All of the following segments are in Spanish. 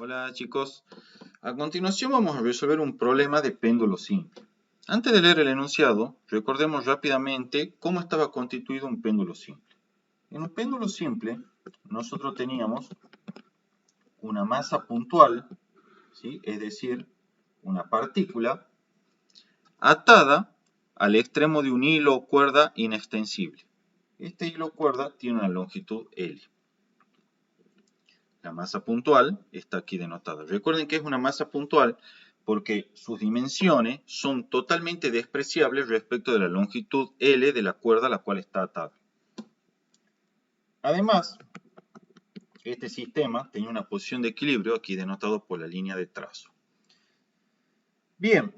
Hola chicos, a continuación vamos a resolver un problema de péndulo simple. Antes de leer el enunciado, recordemos rápidamente cómo estaba constituido un péndulo simple. En un péndulo simple, nosotros teníamos una masa puntual, ¿sí? Es decir, una partícula, atada al extremo de un hilo o cuerda inextensible. Este hilo o cuerda tiene una longitud L. La masa puntual está aquí denotada. Recuerden que es una masa puntual porque sus dimensiones son totalmente despreciables respecto de la longitud L de la cuerda a la cual está atada. Además, este sistema tenía una posición de equilibrio aquí denotado por la línea de trazo. Bien,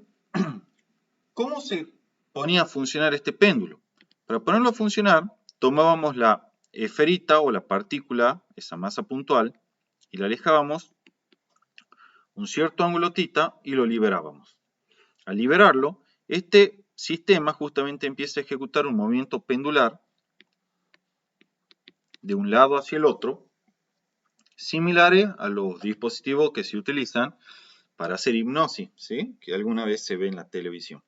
¿cómo se ponía a funcionar este péndulo? Para ponerlo a funcionar, tomábamos la esferita o la partícula, esa masa puntual, y la alejábamos un cierto ángulo θ y lo liberábamos. Al liberarlo, este sistema justamente empieza a ejecutar un movimiento pendular de un lado hacia el otro, similares a los dispositivos que se utilizan para hacer hipnosis, ¿sí? Que alguna vez se ve en la televisión.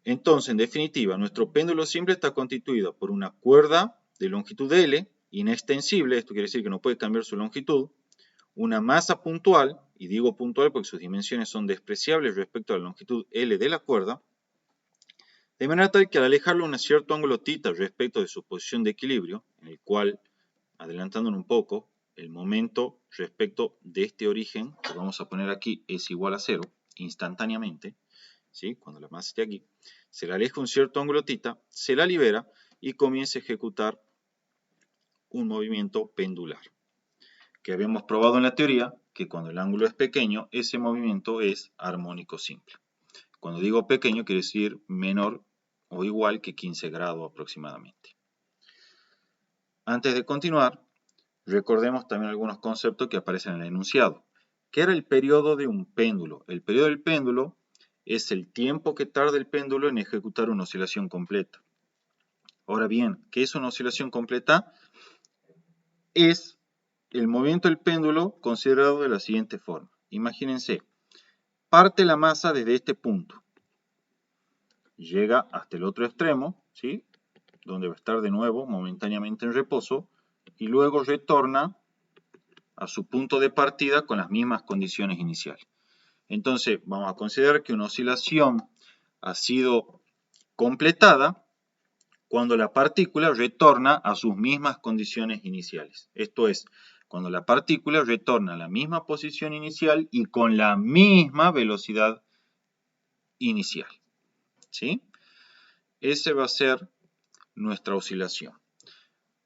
Entonces, en definitiva, nuestro péndulo simple está constituido por una cuerda de longitud L, inextensible, esto quiere decir que no puede cambiar su longitud, una masa puntual, y digo puntual porque sus dimensiones son despreciables respecto a la longitud L de la cuerda, de manera tal que al alejarlo un cierto ángulo θ respecto de su posición de equilibrio, en el cual, adelantándolo un poco, el momento respecto de este origen, que vamos a poner aquí, es igual a 0, instantáneamente, ¿sí? Cuando la masa esté aquí, se le aleja un cierto ángulo θ, se la libera y comienza a ejecutar un movimiento pendular. Que habíamos probado en la teoría que cuando el ángulo es pequeño, ese movimiento es armónico simple. Cuando digo pequeño, quiere decir menor o igual que 15 grados aproximadamente. Antes de continuar, recordemos también algunos conceptos que aparecen en el enunciado. ¿Qué era el periodo de un péndulo? El periodo del péndulo es el tiempo que tarda el péndulo en ejecutar una oscilación completa. Ahora bien, ¿qué es una oscilación completa? Es el movimiento del péndulo considerado de la siguiente forma. Imagínense, parte la masa desde este punto, llega hasta el otro extremo, ¿sí? Donde va a estar de nuevo momentáneamente en reposo, y luego retorna a su punto de partida con las mismas condiciones iniciales. Entonces, vamos a considerar que una oscilación ha sido completada cuando la partícula retorna a sus mismas condiciones iniciales. Esto es, cuando la partícula retorna a la misma posición inicial y con la misma velocidad inicial. ¿Sí? Ese va a ser nuestra oscilación.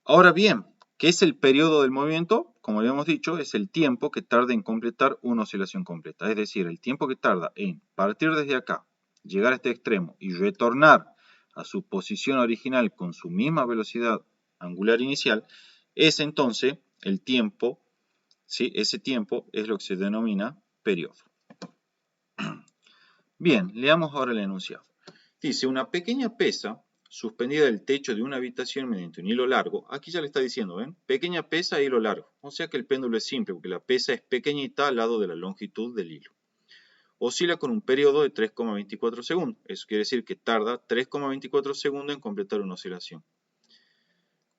Ahora bien, ¿qué es el periodo del movimiento? Como habíamos dicho, es el tiempo que tarda en completar una oscilación completa. Es decir, el tiempo que tarda en partir desde acá, llegar a este extremo y retornar a su posición original con su misma velocidad angular inicial, es entonces el tiempo, ¿sí? Ese tiempo es lo que se denomina periodo. Bien, leamos ahora el enunciado. Dice, una pequeña pesa suspendida del techo de una habitación mediante un hilo largo. Aquí ya le está diciendo, ¿ven? Pequeña pesa e hilo largo. O sea que el péndulo es simple, porque la pesa es pequeñita al lado de la longitud del hilo. Oscila con un periodo de 3,24 segundos. Eso quiere decir que tarda 3,24 segundos en completar una oscilación.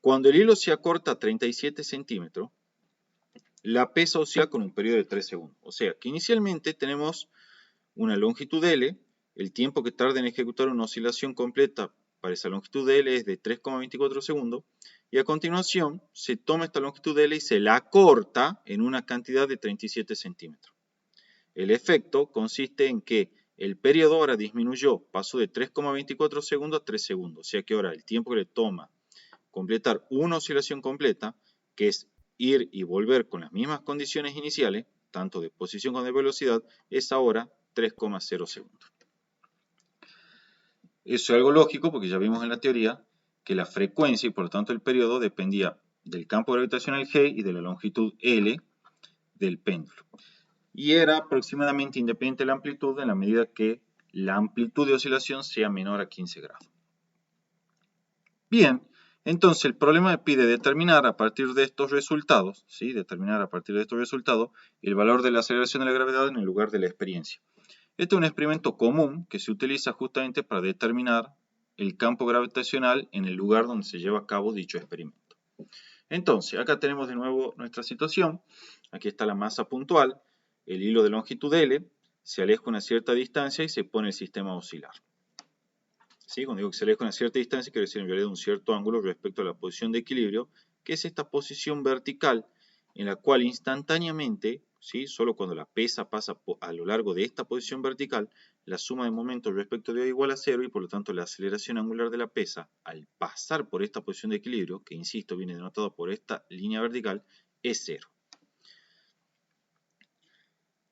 Cuando el hilo se acorta a 37 centímetros, la pesa oscila con un periodo de 3 segundos. O sea que inicialmente tenemos una longitud L, el tiempo que tarda en ejecutar una oscilación completa para esa longitud de L es de 3,24 segundos, y a continuación se toma esta longitud de L y se la corta en una cantidad de 37 centímetros. El efecto consiste en que el periodo ahora disminuyó, pasó de 3,24 segundos a 3 segundos, o sea que ahora el tiempo que le toma completar una oscilación completa, que es ir y volver con las mismas condiciones iniciales, tanto de posición como de velocidad, es ahora 3,0 segundos. Eso es algo lógico porque ya vimos en la teoría que la frecuencia y por lo tanto el periodo dependía del campo gravitacional G y de la longitud L del péndulo. Y era aproximadamente independiente de la amplitud en la medida que la amplitud de oscilación sea menor a 15 grados. Bien, Entonces el problema me pide determinar a partir de estos resultados, ¿sí? Determinar a partir de estos resultados el valor de la aceleración de la gravedad en el lugar de la experiencia. Este es un experimento común que se utiliza justamente para determinar el campo gravitacional en el lugar donde se lleva a cabo dicho experimento. Entonces, acá tenemos de nuevo nuestra situación. Aquí está la masa puntual, el hilo de longitud L, se aleja una cierta distancia y se pone el sistema a oscilar. ¿Sí? Cuando digo que se aleja una cierta distancia, quiere decir en realidad un cierto ángulo respecto a la posición de equilibrio, que es esta posición vertical en la cual instantáneamente, ¿sí? Solo cuando la pesa pasa a lo largo de esta posición vertical, la suma de momentos respecto de O igual a 0 y por lo tanto la aceleración angular de la pesa al pasar por esta posición de equilibrio, que insisto viene denotada por esta línea vertical, es 0.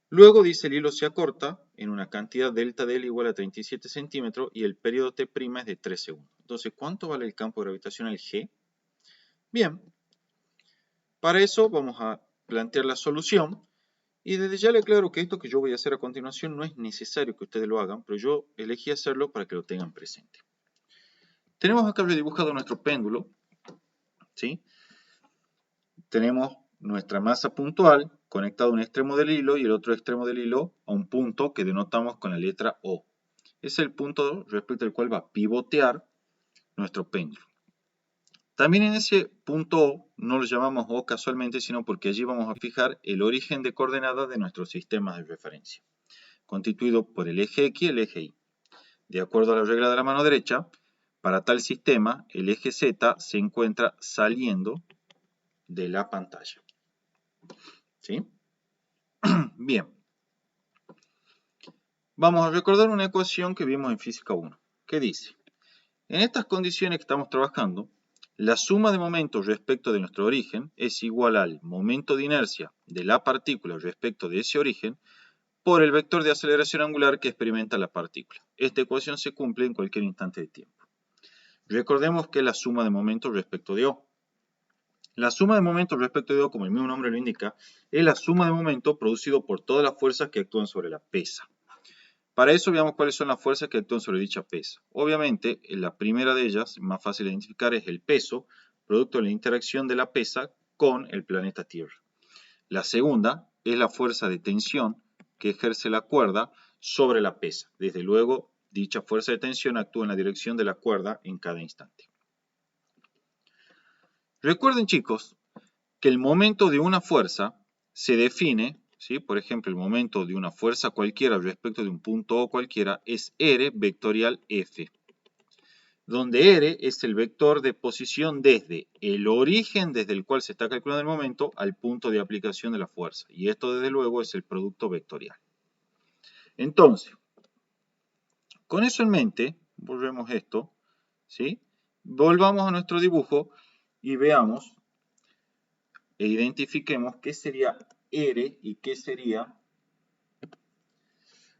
Luego dice el hilo se acorta en una cantidad delta de L igual a 37 centímetros y el periodo T' es de 3 segundos. Entonces, ¿cuánto vale el campo gravitacional G? Bien, para eso vamos a plantear la solución y desde ya le aclaro que esto que yo voy a hacer a continuación no es necesario que ustedes lo hagan, pero yo elegí hacerlo para que lo tengan presente. Tenemos acá dibujado nuestro péndulo, ¿sí? Tenemos nuestra masa puntual conectada a un extremo del hilo y el otro extremo del hilo a un punto que denotamos con la letra O. Es el punto respecto al cual va a pivotear nuestro péndulo. También en ese punto O no lo llamamos O casualmente, sino porque allí vamos a fijar el origen de coordenadas de nuestro sistema de referencia, constituido por el eje X y el eje Y. De acuerdo a la regla de la mano derecha, para tal sistema, el eje Z se encuentra saliendo de la pantalla. ¿Sí? Bien. Vamos a recordar una ecuación que vimos en Física 1, que dice, en estas condiciones que estamos trabajando, la suma de momentos respecto de nuestro origen es igual al momento de inercia de la partícula respecto de ese origen por el vector de aceleración angular que experimenta la partícula. Esta ecuación se cumple en cualquier instante de tiempo. Recordemos que es la suma de momentos respecto de O. La suma de momentos respecto de O, como el mismo nombre lo indica, es la suma de momentos producido por todas las fuerzas que actúan sobre la pesa. Para eso veamos cuáles son las fuerzas que actúan sobre dicha pesa. Obviamente, la primera de ellas, más fácil de identificar, es el peso, producto de la interacción de la pesa con el planeta Tierra. La segunda es la fuerza de tensión que ejerce la cuerda sobre la pesa. Desde luego, dicha fuerza de tensión actúa en la dirección de la cuerda en cada instante. Recuerden, chicos, que el momento de una fuerza se define, ¿sí? Por ejemplo, el momento de una fuerza cualquiera respecto de un punto O cualquiera es R vectorial F, donde R es el vector de posición desde el origen desde el cual se está calculando el momento al punto de aplicación de la fuerza. Y esto, desde luego, es el producto vectorial. Entonces, con eso en mente, volvemos esto, ¿sí? Volvamos a nuestro dibujo y veamos e identifiquemos qué sería R y qué sería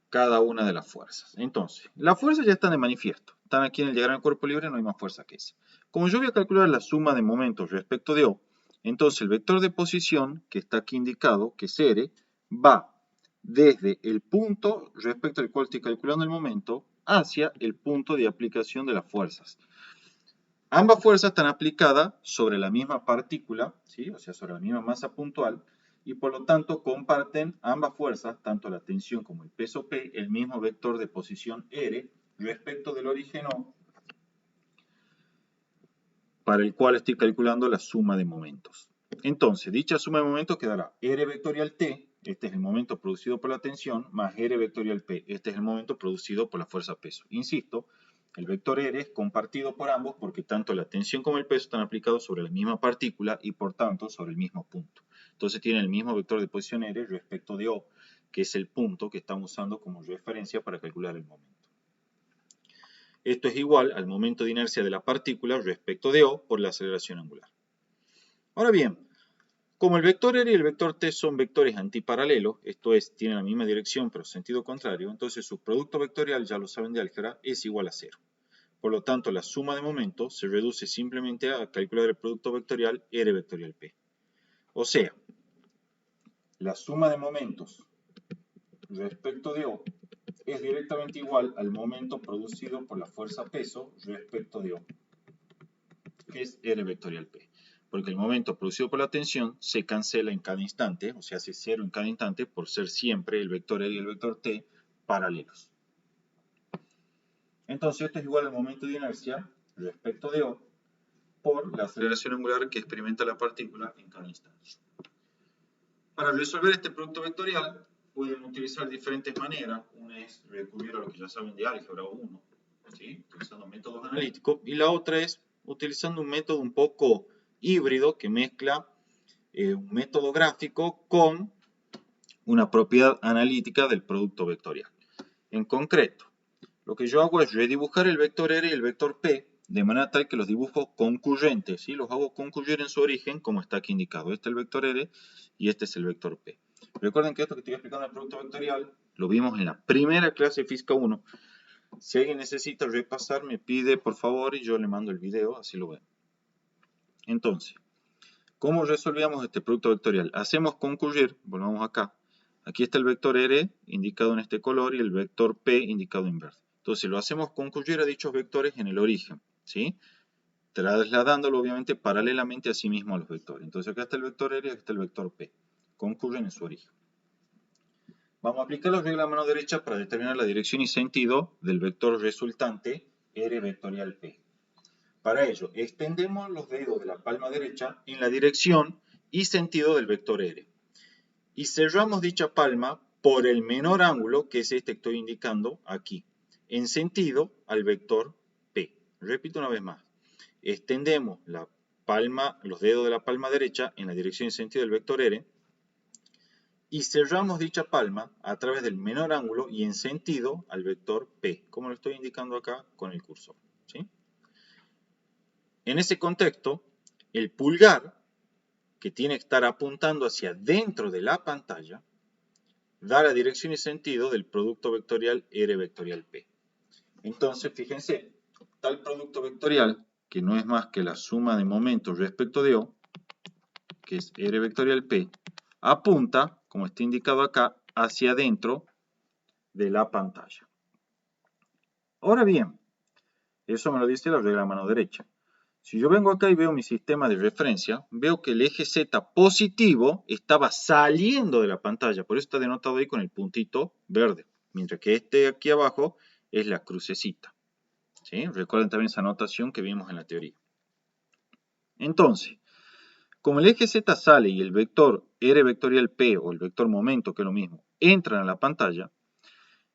cada una de las fuerzas. Entonces, las fuerzas ya están de manifiesto. Están aquí en el diagrama de cuerpo libre, no hay más fuerza que esa. Como yo voy a calcular la suma de momentos respecto de O, entonces el vector de posición, que está aquí indicado, que es R, va desde el punto respecto al cual estoy calculando el momento hacia el punto de aplicación de las fuerzas. Ambas fuerzas están aplicadas sobre la misma partícula, ¿sí? O sea, sobre la misma masa puntual, y por lo tanto comparten ambas fuerzas, tanto la tensión como el peso P, el mismo vector de posición R respecto del origen O, para el cual estoy calculando la suma de momentos. Entonces, dicha suma de momentos quedará R vectorial T, este es el momento producido por la tensión, más R vectorial P, este es el momento producido por la fuerza peso. Insisto, el vector R es compartido por ambos porque tanto la tensión como el peso están aplicados sobre la misma partícula y por tanto sobre el mismo punto. Entonces tienen el mismo vector de posición R respecto de O, que es el punto que estamos usando como referencia para calcular el momento. Esto es igual al momento de inercia de la partícula respecto de O por la aceleración angular. Ahora bien, como el vector R y el vector T son vectores antiparalelos, esto es, tienen la misma dirección pero sentido contrario, entonces su producto vectorial, ya lo saben de álgebra, es igual a 0. Por lo tanto, la suma de momentos se reduce simplemente a calcular el producto vectorial R vectorial P. O sea, la suma de momentos respecto de O es directamente igual al momento producido por la fuerza peso respecto de O, que que es R vectorial P. Porque el momento producido por la tensión se cancela en cada instante, o sea, hace cero en cada instante por ser siempre el vector R y el vector T paralelos. Entonces esto es igual al momento de inercia respecto de O por la aceleración angular que experimenta la partícula en cada instante. Para resolver este producto vectorial pueden utilizar diferentes maneras. Una es recurrir a lo que ya saben de álgebra 1, ¿sí? Utilizando métodos analíticos, y la otra es utilizando un método un poco híbrido que mezcla un método gráfico con una propiedad analítica del producto vectorial. En concreto, lo que yo hago es redibujar el vector R y el vector P de manera tal que los dibujo concurrentes, ¿sí? Los hago concurrir en su origen, como está aquí indicado. Este es el vector R y este es el vector P. Recuerden que esto que estoy explicando del producto vectorial lo vimos en la primera clase de Física 1. Si alguien necesita repasar, me pide por favor y yo le mando el video, así lo ven. Entonces, ¿cómo resolvíamos este producto vectorial? Hacemos concurrir, volvamos acá. Aquí está el vector R indicado en este color y el vector P indicado en verde. Entonces lo hacemos concurrir a dichos vectores en el origen, ¿sí? Trasladándolo obviamente paralelamente a sí mismo a los vectores. Entonces acá está el vector R y acá está el vector P. Concurren en su origen. Vamos a aplicar la regla a mano derecha para determinar la dirección y sentido del vector resultante R vectorial P. Para ello, extendemos los dedos de la palma derecha en la dirección y sentido del vector R. Y cerramos dicha palma por el menor ángulo, que es este que estoy indicando aquí, en sentido al vector P. Repito una vez más. Extendemos los dedos de la palma derecha en la dirección y sentido del vector R y cerramos dicha palma a través del menor ángulo y en sentido al vector P, como lo estoy indicando acá con el cursor, ¿sí? En ese contexto, el pulgar, que tiene que estar apuntando hacia dentro de la pantalla, da la dirección y sentido del producto vectorial R vectorial P. Entonces, fíjense, tal producto vectorial, que no es más que la suma de momentos respecto de O, que es R vectorial P, apunta, como está indicado acá, hacia adentro de la pantalla. Ahora bien, eso me lo dice la regla a mano derecha. Si yo vengo acá y veo mi sistema de referencia, veo que el eje Z positivo estaba saliendo de la pantalla, por eso está denotado ahí con el puntito verde, mientras que este aquí abajo es la crucecita, ¿sí? Recuerden también esa anotación que vimos en la teoría. Entonces, como el eje Z sale y el vector R vectorial P o el vector momento, que es lo mismo, entran a la pantalla,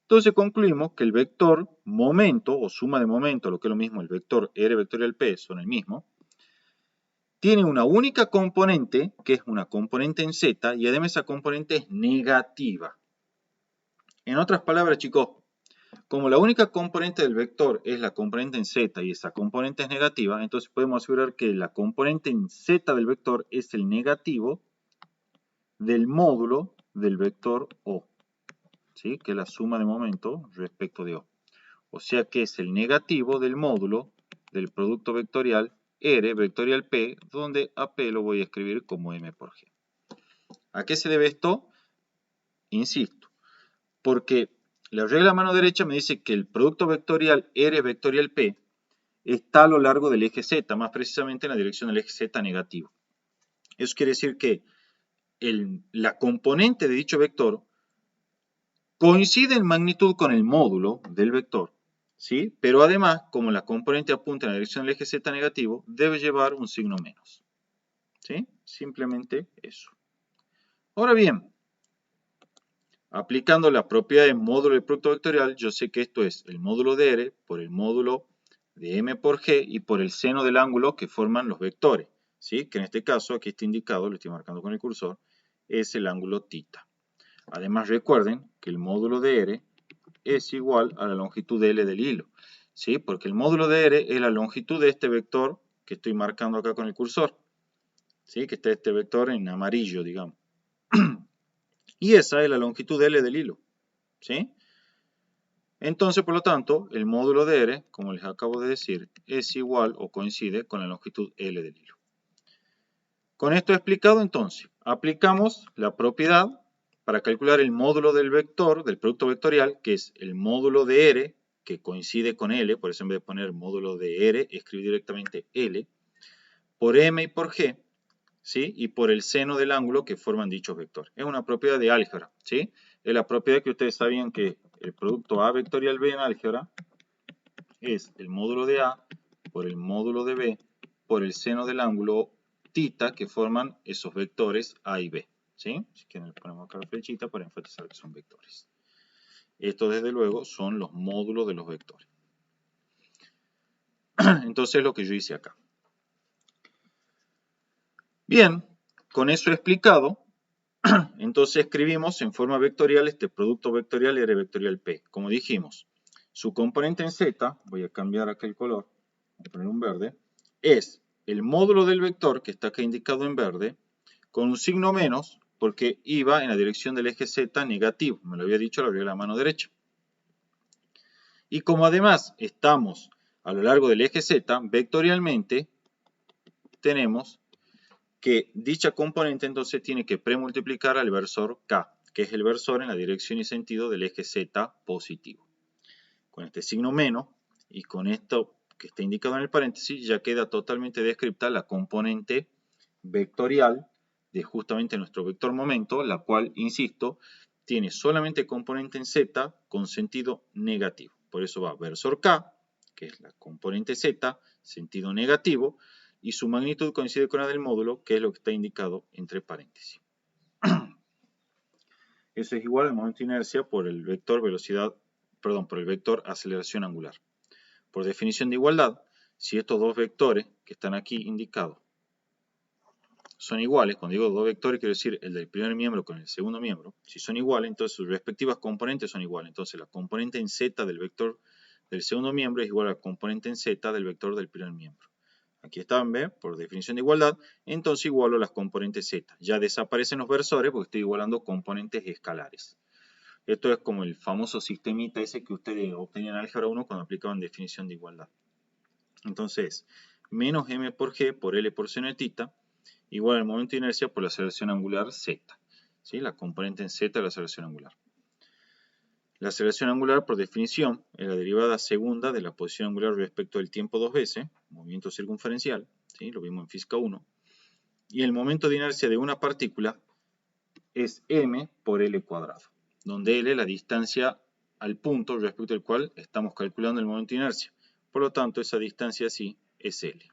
entonces concluimos que el vector momento o suma de momento, lo que es lo mismo el vector R vectorial P, son el mismo, tiene una única componente, que es una componente en Z, y además esa componente es negativa. En otras palabras, chicos, como la única componente del vector es la componente en Z y esa componente es negativa, entonces podemos asegurar que la componente en Z del vector es el negativo del módulo del vector O, ¿sí? Que es la suma de momento respecto de O. O sea que es el negativo del módulo del producto vectorial R vectorial P, donde a P lo voy a escribir como M por G. ¿A qué se debe esto? Insisto, porque la regla a mano derecha me dice que el producto vectorial R vectorial P está a lo largo del eje Z, más precisamente en la dirección del eje Z negativo. Eso quiere decir que la componente de dicho vector coincide en magnitud con el módulo del vector, ¿sí? Pero además, como la componente apunta en la dirección del eje Z negativo, debe llevar un signo menos, ¿sí? Simplemente eso. Ahora bien, aplicando la propiedad de módulo del producto vectorial, yo sé que esto es el módulo de R por el módulo de M por G y por el seno del ángulo que forman los vectores, ¿sí? Que en este caso, aquí está indicado, lo estoy marcando con el cursor, es el ángulo θ. Además recuerden que el módulo de R es igual a la longitud de L del hilo, ¿sí? Porque el módulo de R es la longitud de este vector que estoy marcando acá con el cursor, ¿sí? Que está este vector en amarillo, digamos. Y esa es la longitud de L del hilo, ¿sí? Entonces, por lo tanto, el módulo de R, como les acabo de decir, es igual o coincide con la longitud L del hilo. Con esto explicado, entonces, aplicamos la propiedad para calcular el módulo del vector, del producto vectorial, que es el módulo de R, que coincide con L, por eso en vez de poner módulo de R, escribí directamente L. por m y por g, ¿sí? Y por el seno del ángulo que forman dichos vectores. Es una propiedad de álgebra, ¿sí? Es la propiedad que ustedes sabían que el producto A vectorial B en álgebra es el módulo de A por el módulo de B por el seno del ángulo θ que forman esos vectores A y B, ¿sí? Si quieren le ponemos acá la flechita para enfatizar que son vectores. Estos desde luego son los módulos de los vectores. Entonces lo que yo hice acá. Bien, con eso explicado, entonces escribimos en forma vectorial este producto vectorial R vectorial P. Como dijimos, su componente en Z, voy a cambiar acá el color, voy a poner un verde, es el módulo del vector, que está acá indicado en verde, con un signo menos, porque iba en la dirección del eje Z negativo. Me lo había dicho, lo había a la mano derecha. Y como además estamos a lo largo del eje Z, vectorialmente tenemos que dicha componente entonces tiene que premultiplicar al versor K, que es el versor en la dirección y sentido del eje Z positivo. Con este signo menos y con esto que está indicado en el paréntesis ya queda totalmente descripta la componente vectorial de justamente nuestro vector momento, la cual, insisto, tiene solamente componente en Z con sentido negativo. Por eso va versor K, que es la componente Z, sentido negativo, y su magnitud coincide con la del módulo, que es lo que está indicado entre paréntesis. Eso es igual al momento de inercia por el vector velocidad, perdón, por el vector aceleración angular. Por definición de igualdad, si estos dos vectores que están aquí indicados son iguales, cuando digo dos vectores quiero decir el del primer miembro con el segundo miembro, si son iguales, entonces sus respectivas componentes son iguales. Entonces la componente en Z del vector del segundo miembro es igual a la componente en Z del vector del primer miembro. Aquí están, ¿ven? Por definición de igualdad, entonces igualo las componentes Z. Ya desaparecen los versores porque estoy igualando componentes escalares. Esto es como el famoso sistemita ese que ustedes obtenían en álgebra 1 cuando aplicaban definición de igualdad. Entonces, menos m por g por L por seno de θ igual al momento de inercia por la aceleración angular z. ¿Sí? La componente en z de la aceleración angular. La aceleración angular, por definición, es la derivada segunda de la posición angular respecto del tiempo dos veces, movimiento circunferencial, ¿sí? Lo vimos en física 1. Y el momento de inercia de una partícula es m por L cuadrado, donde L es la distancia al punto respecto al cual estamos calculando el momento de inercia. Por lo tanto, esa distancia así es L.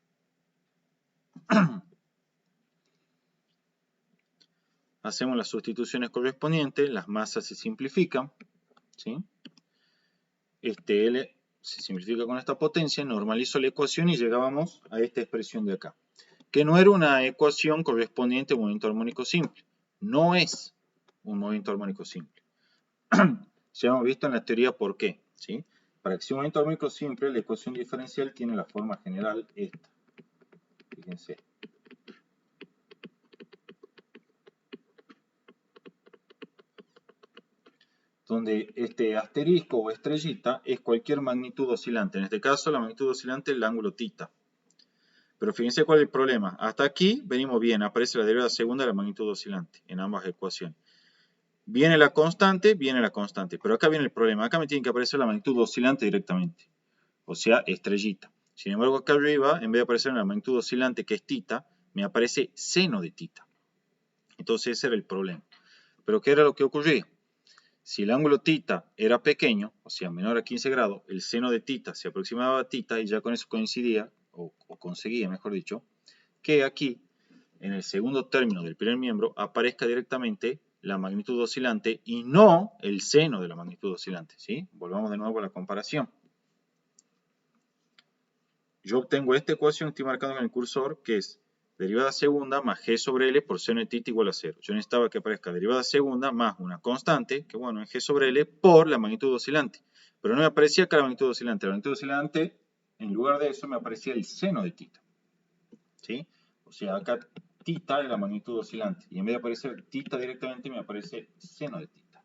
Hacemos las sustituciones correspondientes, las masas se simplifican, ¿sí? Este L se simplifica con esta potencia, normalizo la ecuación y llegábamos a esta expresión de acá, que no era una ecuación correspondiente a un movimiento armónico simple. No es un movimiento armónico simple. Ya hemos visto en la teoría por qué, ¿sí? Para que sea un movimiento armónico simple, la ecuación diferencial tiene la forma general esta. Fíjense. Donde este asterisco o estrellita es cualquier magnitud oscilante. En este caso, la magnitud oscilante es el ángulo θ. Pero fíjense cuál es el problema. Hasta aquí venimos bien, aparece la derivada segunda de la magnitud oscilante en ambas ecuaciones. Viene la constante, pero acá viene el problema. Acá me tiene que aparecer la magnitud oscilante directamente, o sea, estrellita. Sin embargo, acá arriba, en vez de aparecer la magnitud oscilante, que es θ, me aparece seno de θ. Entonces ese era el problema. Pero ¿qué era lo que ocurría? Si el ángulo θ era pequeño, o sea, menor a 15 grados, el seno de θ se aproximaba a θ y ya con eso coincidía, o conseguía, mejor dicho, que aquí, en el segundo término del primer miembro, aparezca directamente la magnitud oscilante y no el seno de la magnitud oscilante, ¿sí? Volvamos de nuevo a la comparación. Yo obtengo esta ecuación, estoy marcando en el cursor, que es derivada segunda más g sobre L por seno de θ igual a 0. Yo necesitaba que aparezca derivada segunda más una constante, que bueno, es g sobre L por la magnitud oscilante. Pero no me aparecía acá la magnitud oscilante. La magnitud oscilante, en lugar de eso, me aparecía el seno de θ. ¿Sí? O sea, acá θ es la magnitud oscilante. Y en vez de aparecer θ directamente, me aparece seno de θ.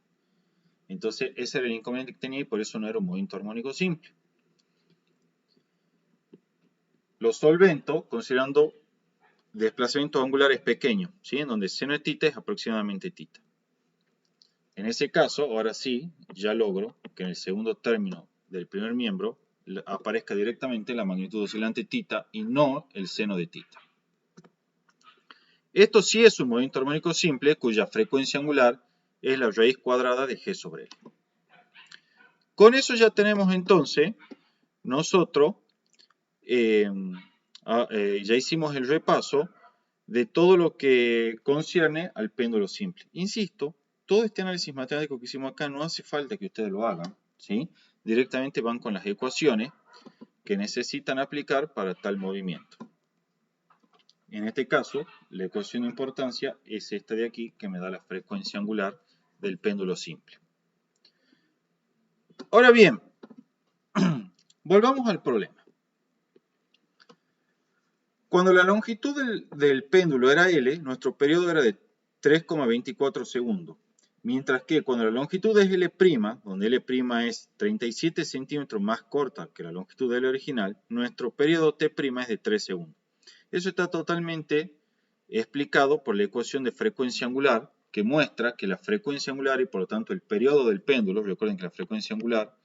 Entonces, ese era el inconveniente que tenía y por eso no era un movimiento armónico simple. Lo solvento considerando desplazamientos angulares pequeños, ¿sí? En donde seno de θ es aproximadamente θ. En ese caso, ahora sí, ya logro que en el segundo término del primer miembro aparezca directamente la magnitud oscilante θ y no el seno de θ. Esto sí es un movimiento armónico simple cuya frecuencia angular es la raíz cuadrada de G sobre L. Con eso ya tenemos entonces nosotros, ya hicimos el repaso de todo lo que concierne al péndulo simple. Insisto, todo este análisis matemático que hicimos acá no hace falta que ustedes lo hagan, ¿sí? Directamente van con las ecuaciones que necesitan aplicar para tal movimiento. En este caso, la ecuación de importancia es esta de aquí, que me da la frecuencia angular del péndulo simple. Ahora bien, volvamos al problema. Cuando la longitud del péndulo era L, nuestro periodo era de 3,24 segundos. Mientras que cuando la longitud es L', donde L' es 37 centímetros más corta que la longitud de L original, nuestro periodo T' es de 3 segundos. Eso está totalmente explicado por la ecuación de frecuencia angular, que muestra que la frecuencia angular y por lo tanto el periodo del péndulo, recuerden que la frecuencia angular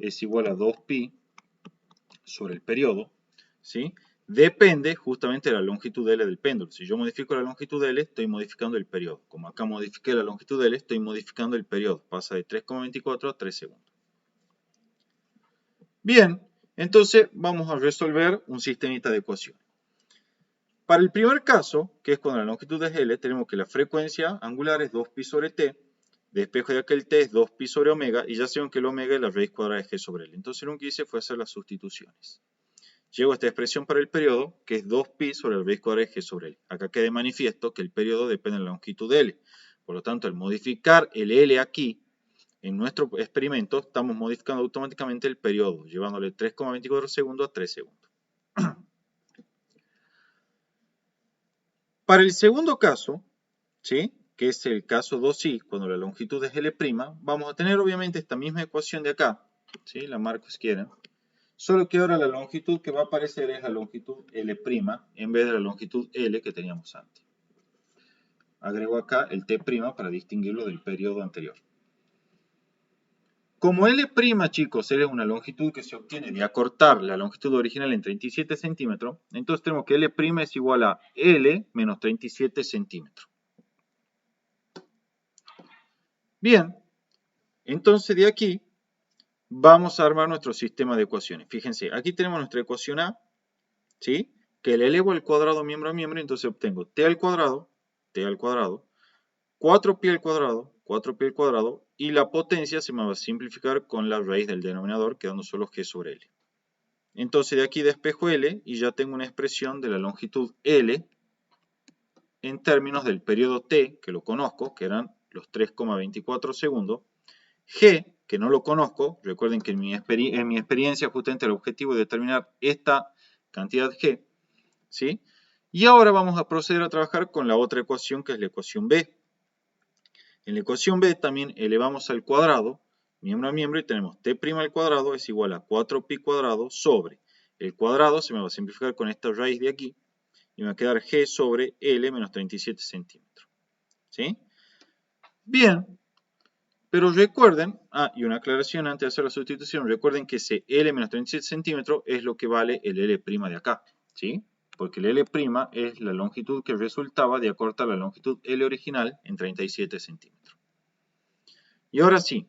es igual a 2pi sobre el periodo, ¿sí? Depende justamente de la longitud L del péndulo. Si yo modifico la longitud L, estoy modificando el periodo. Como acá modifiqué la longitud L, estoy modificando el periodo. Pasa de 3,24 a 3 segundos. Bien, entonces vamos a resolver un sistemita de ecuaciones. Para el primer caso, que es cuando la longitud es L, tenemos que la frecuencia angular es 2pi sobre t, despejo de aquel t es 2pi sobre omega, y ya sabemos que el omega es la raíz cuadrada de g sobre L. Entonces lo que hice fue hacer las sustituciones. Llego a esta expresión para el periodo, que es 2pi sobre la raíz cuadrada de g sobre L. Acá queda manifiesto que el periodo depende de la longitud de L. Por lo tanto, al modificar el L aquí, en nuestro experimento, estamos modificando automáticamente el periodo, llevándole 3,24 segundos a 3 segundos. Para el segundo caso, ¿sí?, que es el caso 2i, cuando la longitud es L', vamos a tener obviamente esta misma ecuación de acá, ¿sí?, la marco si quieren, solo que ahora la longitud que va a aparecer es la longitud L' en vez de la longitud L que teníamos antes. Agrego acá el T' para distinguirlo del periodo anterior. Como L', chicos, es una longitud que se obtiene de acortar la longitud original en 37 centímetros, entonces tenemos que L' es igual a L menos 37 centímetros. Bien, entonces de aquí vamos a armar nuestro sistema de ecuaciones. Fíjense, aquí tenemos nuestra ecuación A, ¿sí?, que le elevo al cuadrado miembro a miembro, entonces obtengo t al cuadrado, 4pi al cuadrado, 4pi al cuadrado, y la potencia se me va a simplificar con la raíz del denominador, quedando solo g sobre L. Entonces de aquí despejo L y ya tengo una expresión de la longitud L en términos del periodo T, que lo conozco, que eran los 3,24 segundos, G, que no lo conozco, recuerden que en mi experiencia justamente el objetivo es determinar esta cantidad G, ¿sí? Y ahora vamos a proceder a trabajar con la otra ecuación, que es la ecuación B. En la ecuación B también elevamos al cuadrado, miembro a miembro, y tenemos t' al cuadrado es igual a 4pi cuadrado sobre el cuadrado, se me va a simplificar con esta raíz de aquí, y me va a quedar g sobre L menos 37 centímetros. ¿Sí? Bien, pero recuerden, y una aclaración antes de hacer la sustitución, recuerden que ese L menos 37 centímetros es lo que vale el L' de acá, ¿sí? Porque el L' es la longitud que resultaba de acortar la longitud L original en 37 centímetros. Y ahora sí,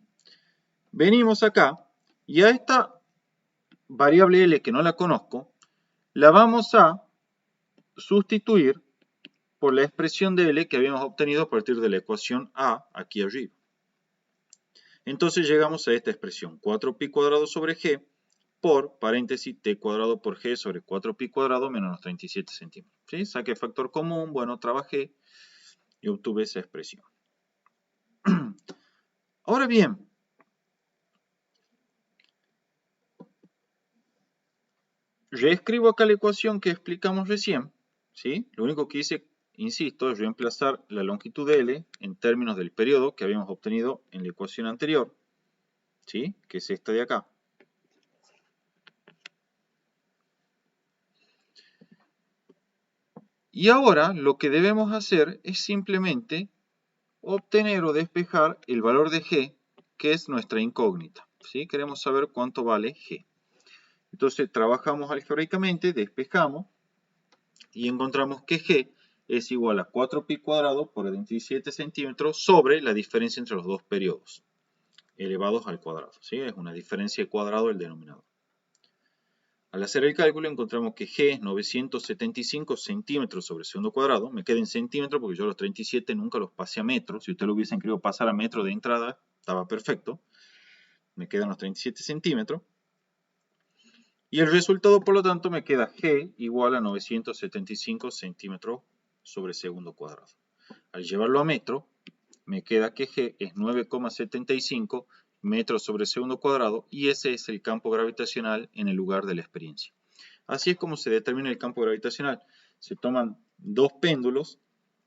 venimos acá y a esta variable L que no la conozco, la vamos a sustituir por la expresión de L que habíamos obtenido a partir de la ecuación A aquí arriba. Entonces llegamos a esta expresión, 4pi cuadrado sobre g por paréntesis t cuadrado por g sobre 4pi cuadrado menos los 37 centímetros. ¿Sí? Saqué factor común, bueno, trabajé y obtuve esa expresión. Ahora bien, reescribo acá la ecuación que explicamos recién, ¿sí? Lo único que hice, insisto, es reemplazar la longitud de L en términos del periodo que habíamos obtenido en la ecuación anterior, ¿sí?, que es esta de acá. Y ahora lo que debemos hacer es simplemente obtener o despejar el valor de g, que es nuestra incógnita, ¿sí? Queremos saber cuánto vale g. Entonces trabajamos algebraicamente, despejamos y encontramos que g es igual a 4pi cuadrado por 27 centímetros sobre la diferencia entre los dos periodos, elevados al cuadrado. ¿Sí? Es una diferencia de cuadrado del denominador. Al hacer el cálculo encontramos que G es 975 centímetros sobre segundo cuadrado. Me queda en centímetros porque yo los 37 nunca los pasé a metros. Si ustedes lo hubiesen querido pasar a metro de entrada, estaba perfecto. Me quedan los 37 centímetros. Y el resultado, por lo tanto, me queda G igual a 975 centímetros sobre segundo cuadrado. Al llevarlo a metro, me queda que G es 9,75 metros sobre segundo cuadrado y ese es el campo gravitacional en el lugar de la experiencia. Así es como se determina el campo gravitacional. Se toman dos péndulos,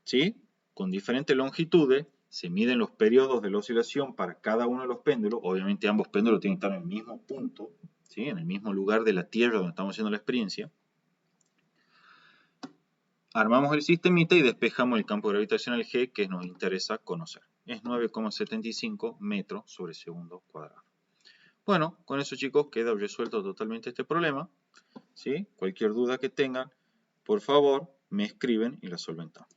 ¿sí? Con diferentes longitudes, se miden los periodos de la oscilación para cada uno de los péndulos. Obviamente ambos péndulos tienen que estar en el mismo punto, ¿sí? En el mismo lugar de la Tierra donde estamos haciendo la experiencia. Armamos el sistemita y despejamos el campo gravitacional G que nos interesa conocer. Es 9,75 metros sobre segundo cuadrado. Bueno, con eso chicos queda resuelto totalmente este problema. ¿Sí? Cualquier duda que tengan, por favor, me escriben y la solventamos.